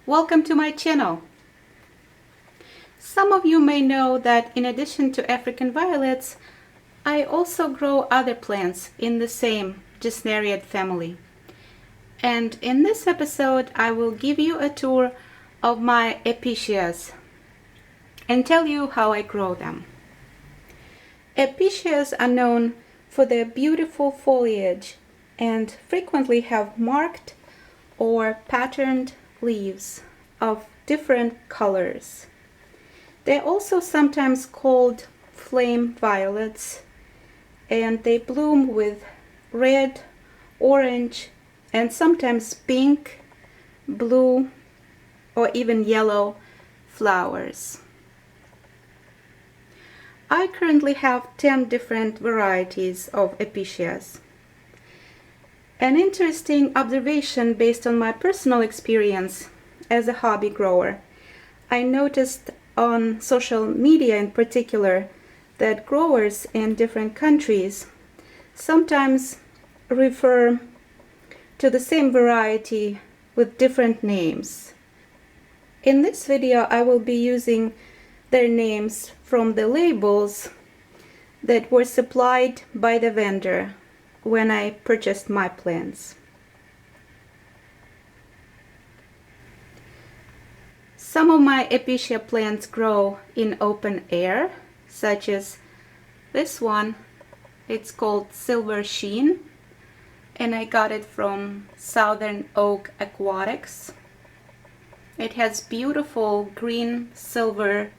welcome to my channel. Some of you may know that in addition to African violets, I also grow other plants in the same Gesneriid family. And in this episode, I will give you a tour of my Epiccias and tell you how I grow them. Epiccias are known for their beautiful foliage and frequently have marked or patterned leaves of different colors. They're also sometimes called flame violets, and they bloom with red, orange, and sometimes pink, blue, or even yellow flowers. I currently have 10 different varieties of Epiccias. An interesting observation based on my personal experience as a hobby grower, I noticed on social media in particular that growers in different countries sometimes refer to the same variety with different names. In this video, I will be using their names from the labels that were supplied by the vendor when I purchased my plants. Some of my Epiccia plants grow in open air, such as this one. It's called Silver Sheen, and I got it from Southern Oak Aquatics. It has beautiful green silver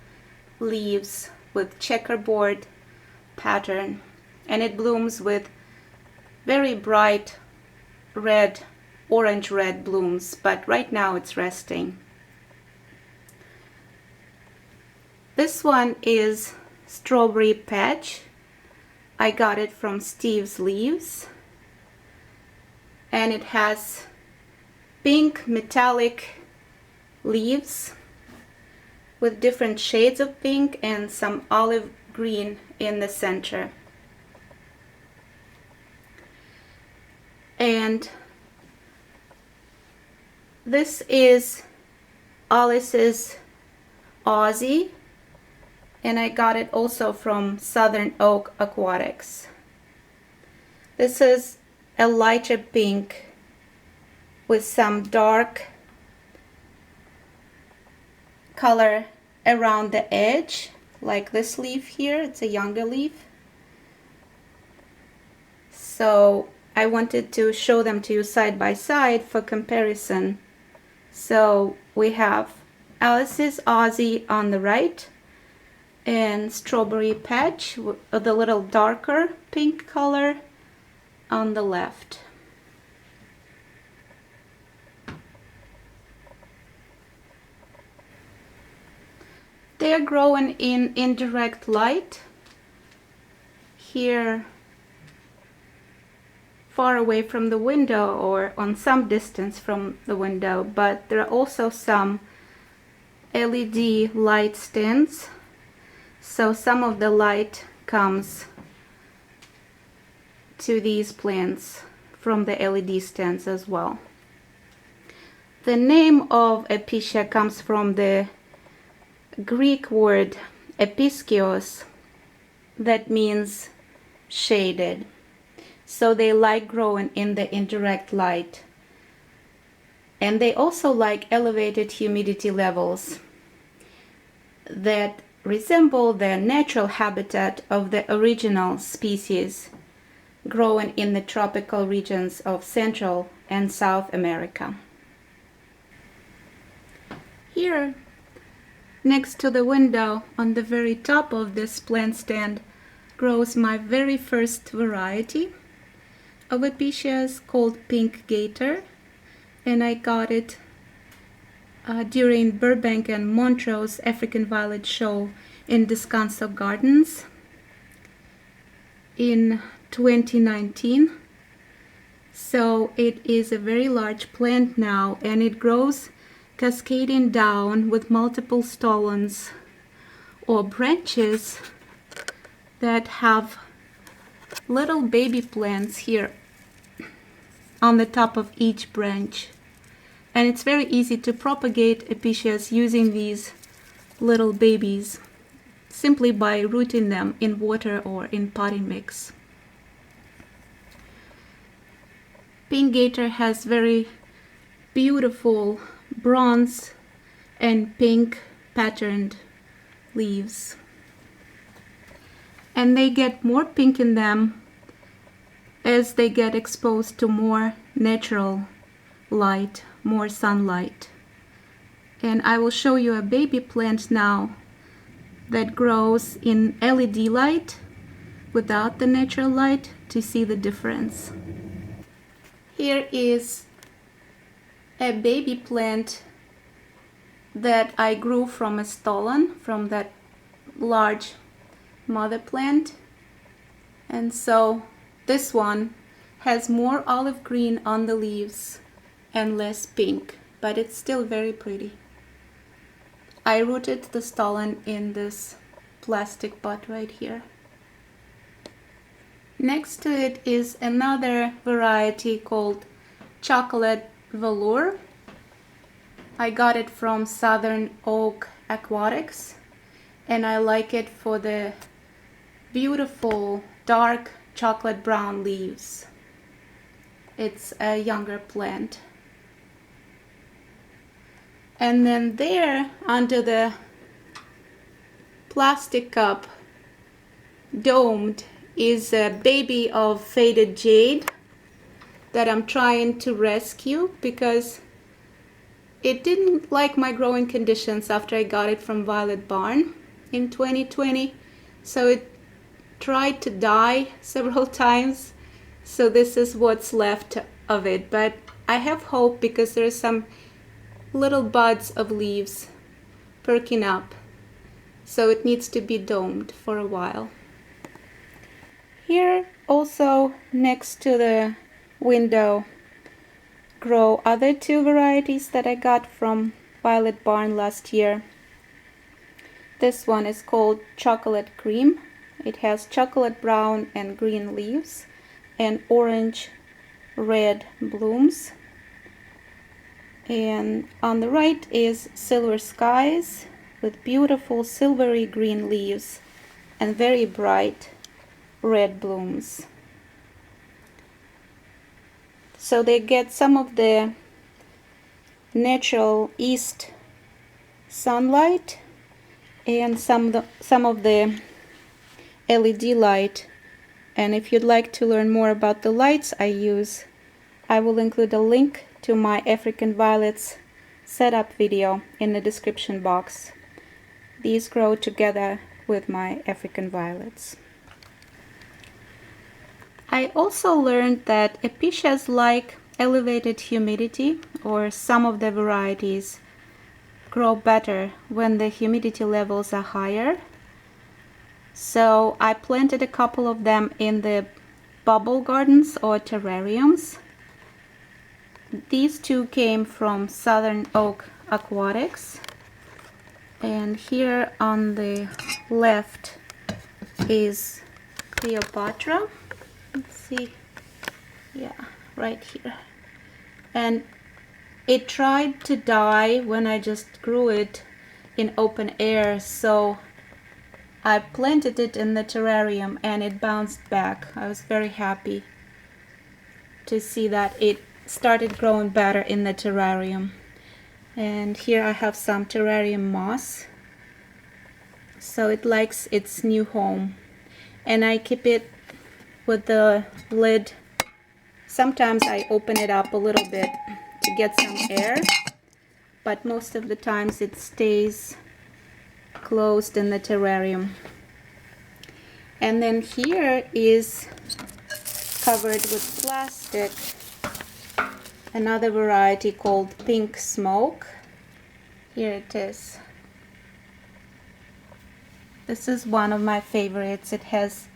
leaves with checkerboard pattern, and it blooms with very bright red, orange-red blooms, but right now it's resting. This one is Strawberry Patch. I got it from Steve's Leaves, and it has pink metallic leaves with different shades of pink and some olive green in the center. And this is Alice's Aussie, and I got it also from Southern Oak Aquatics. This is a lighter pink with some dark color around the edge, like this leaf here. It's a younger leaf. So I wanted to show them to you side by side for comparison. So we have Alice's Aussie on the right and Strawberry Patch with the little darker pink color on the left. They are growing in indirect light here far away from the window or on some distance from the window, but there are also some LED light stands, so some of the light comes to these plants from the LED stands as well. The name of Epiccia comes from the Greek word episkios, that means shaded. So they like growing in the indirect light, and they also like elevated humidity levels that resemble the natural habitat of the original species growing in the tropical regions of Central and South America. Here next to the window on the very top of this plant stand grows my very first variety of Epiccias called Pink Gator, and I got it during Burbank and Montrose African Violet Show in Descanso Gardens in 2019. So it is a very large plant now, and it grows cascading down with multiple stolons or branches that have little baby plants here on the top of each branch. And it's very easy to propagate Epicias using these little babies, simply by rooting them in water or in potting mix. Pink Gator has very beautiful bronze and pink patterned leaves. And they get more pink in them as they get exposed to more natural light, more sunlight. And I will show you a baby plant now that grows in LED light without the natural light to see the difference. Here is a baby plant that I grew from a stolon, from that large mother plant. And so this one has more olive green on the leaves and less pink, but it's still very pretty. I rooted the stolon in this plastic pot right here. Next to it is another variety called chocolate velour. I got it from Southern Oak Aquatics, and I like it for the beautiful dark chocolate brown leaves. It's a younger plant. And then there, under the plastic cup, domed, is a baby of faded jade that I'm trying to rescue because it didn't like my growing conditions after I got it from Violet Barn in 2020. So it tried to die several times. So this is what's left of it. But I have hope because there's some little buds of leaves perking up. So it needs to be domed for a while. Here also next to the window grow other two varieties that I got from Violet Barn last year. This one is called Chocolate Cream. It has chocolate brown and green leaves and orange red blooms. And on the right is Silver Skies with beautiful silvery green leaves and very bright red blooms. So they get some of the natural east sunlight and some of the LED light. And if you'd like to learn more about the lights I use, I will include a link to my African violets setup video in the description box. These grow together with my African violets. I also learned that Epicias like elevated humidity, or some of the varieties grow better when the humidity levels are higher. So I planted a couple of them in the bubble gardens or terrariums. These two came from Southern Oak Aquatics. And here on the left is Cleopatra. Let's see, yeah, right here. And it tried to die when I just grew it in open air, so I planted it in the terrarium and it bounced back. I was very happy to see that it started growing better in the terrarium. And here I have some terrarium moss, so it likes its new home. And I keep it with the lid. Sometimes I open it up a little bit to get some air, but most of the times it stays closed in the terrarium. And then here is covered with plastic another variety called Pink Smoke. Here it is. This is one of my favorites. It has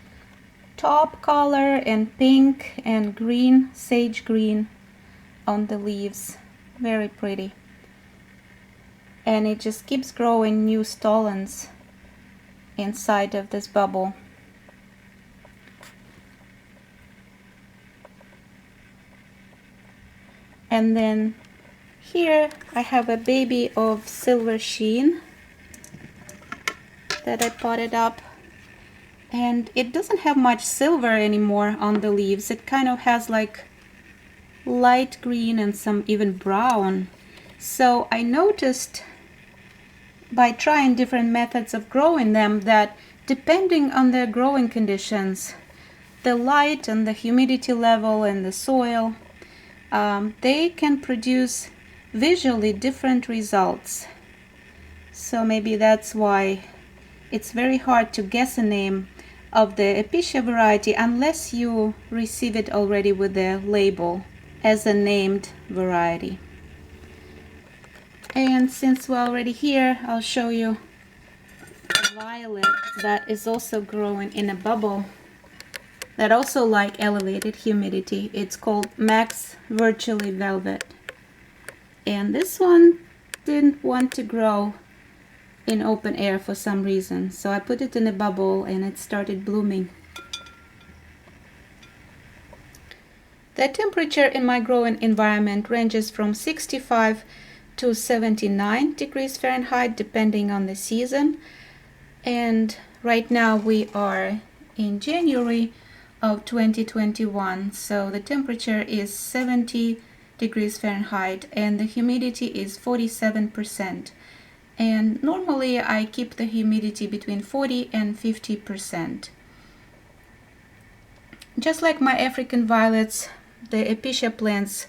top color and pink and green, sage green on the leaves. Very pretty. And it just keeps growing new stolons inside of this bubble. And then here I have a baby of silver sheen that I potted up, and it doesn't have much silver anymore on the leaves. It kind of has like light green and some even brown. So I noticed by trying different methods of growing them that depending on their growing conditions, the light and the humidity level and the soil, they can produce visually different results. So maybe that's why it's very hard to guess a name of the Episcia variety unless you receive it already with the label as a named variety. And since we're already here, I'll show you a violet that is also growing in a bubble that also like elevated humidity. It's called Max Virtually Velvet. And this one didn't want to grow in open air for some reason, so I put it in a bubble and it started blooming. The temperature in my growing environment ranges from 65 to 79 degrees Fahrenheit depending on the season, and right now we are in January of 2021, so the temperature is 70 degrees Fahrenheit and the humidity is 47%. And normally I keep the humidity between 40 and 50%. Just like my African violets, the Episcia plants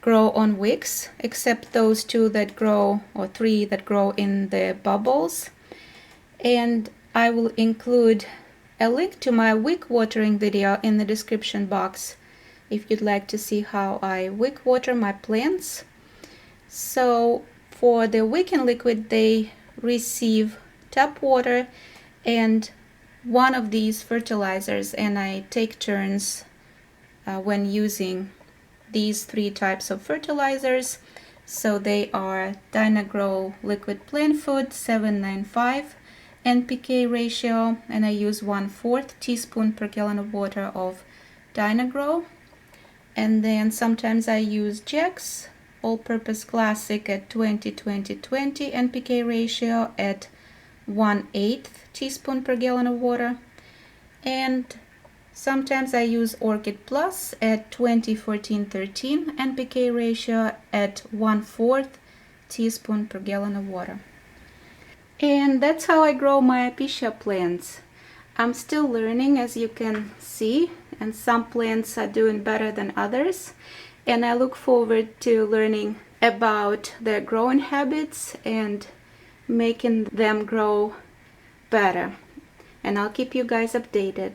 grow on wicks, except those two that grow, or three that grow in the bubbles. And I will include a link to my wick watering video in the description box if you'd like to see how I wick water my plants. So for the wicking liquid, they receive tap water and one of these fertilizers, and I take turns when using these three types of fertilizers. So they are Dynagrow Liquid Plant Food 795 NPK ratio, and I use 1/4 teaspoon per gallon of water of Dynagrow. And then sometimes I use Jex All-Purpose Classic at 20-20-20 NPK ratio at 1/8 teaspoon per gallon of water. And sometimes I use Orchid Plus at 20-14-13 NPK ratio at 1/4 teaspoon per gallon of water. And that's how I grow my Episcia plants. I'm still learning, as you can see, and some plants are doing better than others. And I look forward to learning about their growing habits and making them grow better. And I'll keep you guys updated.